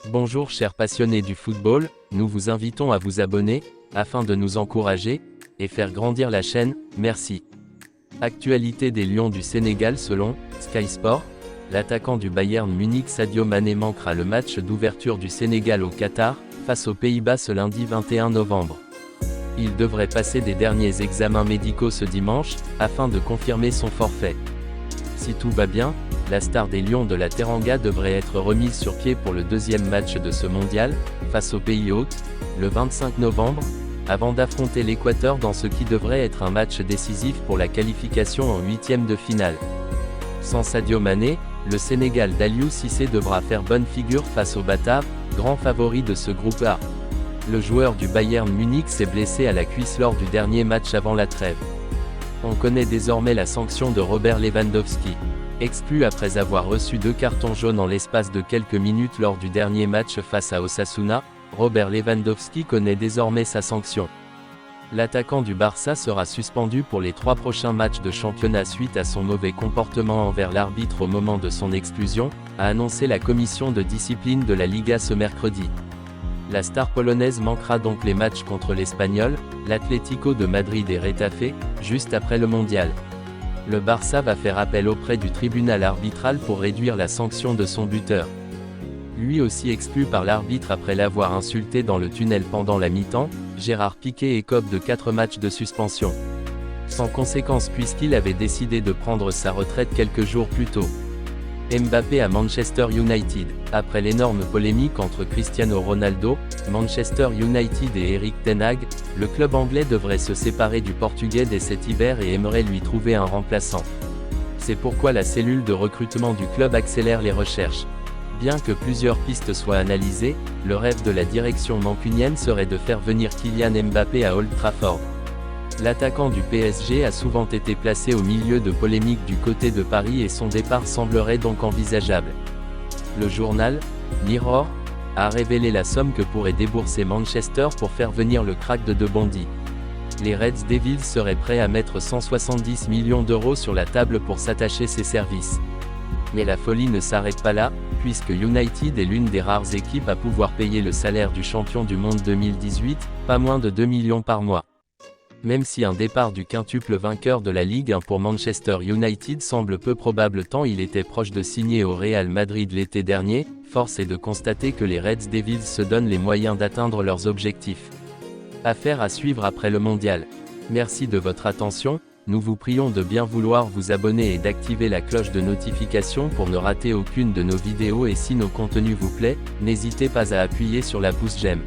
Bonjour chers passionnés du football, nous vous invitons à vous abonner, afin de nous encourager, et faire grandir la chaîne, merci. Actualité des Lions du Sénégal selon Sky Sport, l'attaquant du Bayern Munich Sadio Mané manquera le match d'ouverture du Sénégal au Qatar, face aux Pays-Bas ce lundi 21 novembre. Il devrait passer des derniers examens médicaux ce dimanche, afin de confirmer son forfait. Si tout va bien, la star des Lions de la Teranga devrait être remise sur pied pour le deuxième match de ce mondial, face aux pays hôtes, le 25 novembre, avant d'affronter l'Équateur dans ce qui devrait être un match décisif pour la qualification en huitième de finale. Sans Sadio Mané, le Sénégal d'Aliou Cissé devra faire bonne figure face aux Bataves, grand favori de ce groupe A. Le joueur du Bayern Munich s'est blessé à la cuisse lors du dernier match avant la trêve. On connaît désormais la sanction de Robert Lewandowski. Exclu après avoir reçu 2 cartons jaunes en l'espace de quelques minutes lors du dernier match face à Osasuna, Robert Lewandowski connaît désormais sa sanction. L'attaquant du Barça sera suspendu pour les 3 prochains matchs de championnat suite à son mauvais comportement envers l'arbitre au moment de son exclusion, a annoncé la commission de discipline de la Liga ce mercredi. La star polonaise manquera donc les matchs contre l'Espagnol, l'Atlético de Madrid et Retafe, juste après le mondial. Le Barça va faire appel auprès du tribunal arbitral pour réduire la sanction de son buteur. Lui aussi exclu par l'arbitre après l'avoir insulté dans le tunnel pendant la mi-temps, Gérard Piqué écope de 4 matchs de suspension. Sans conséquence puisqu'il avait décidé de prendre sa retraite quelques jours plus tôt. Mbappé à Manchester United. Après l'énorme polémique entre Cristiano Ronaldo, Manchester United et Erik ten Hag, le club anglais devrait se séparer du Portugais dès cet hiver et aimerait lui trouver un remplaçant. C'est pourquoi la cellule de recrutement du club accélère les recherches. Bien que plusieurs pistes soient analysées, le rêve de la direction mancunienne serait de faire venir Kylian Mbappé à Old Trafford. L'attaquant du PSG a souvent été placé au milieu de polémiques du côté de Paris et son départ semblerait donc envisageable. Le journal Mirror a révélé la somme que pourrait débourser Manchester pour faire venir le crack de Bondy. Les Reds Devils seraient prêts à mettre 170 millions d'euros sur la table pour s'attacher ses services. Mais la folie ne s'arrête pas là, puisque United est l'une des rares équipes à pouvoir payer le salaire du champion du monde 2018, pas moins de 2 millions par mois. Même si un départ du quintuple vainqueur de la Ligue 1 pour Manchester United semble peu probable tant il était proche de signer au Real Madrid l'été dernier, force est de constater que les Reds Devils se donnent les moyens d'atteindre leurs objectifs. Affaire à suivre après le mondial. Merci de votre attention, nous vous prions de bien vouloir vous abonner et d'activer la cloche de notification pour ne rater aucune de nos vidéos et si nos contenus vous plaît, n'hésitez pas à appuyer sur la pouce j'aime.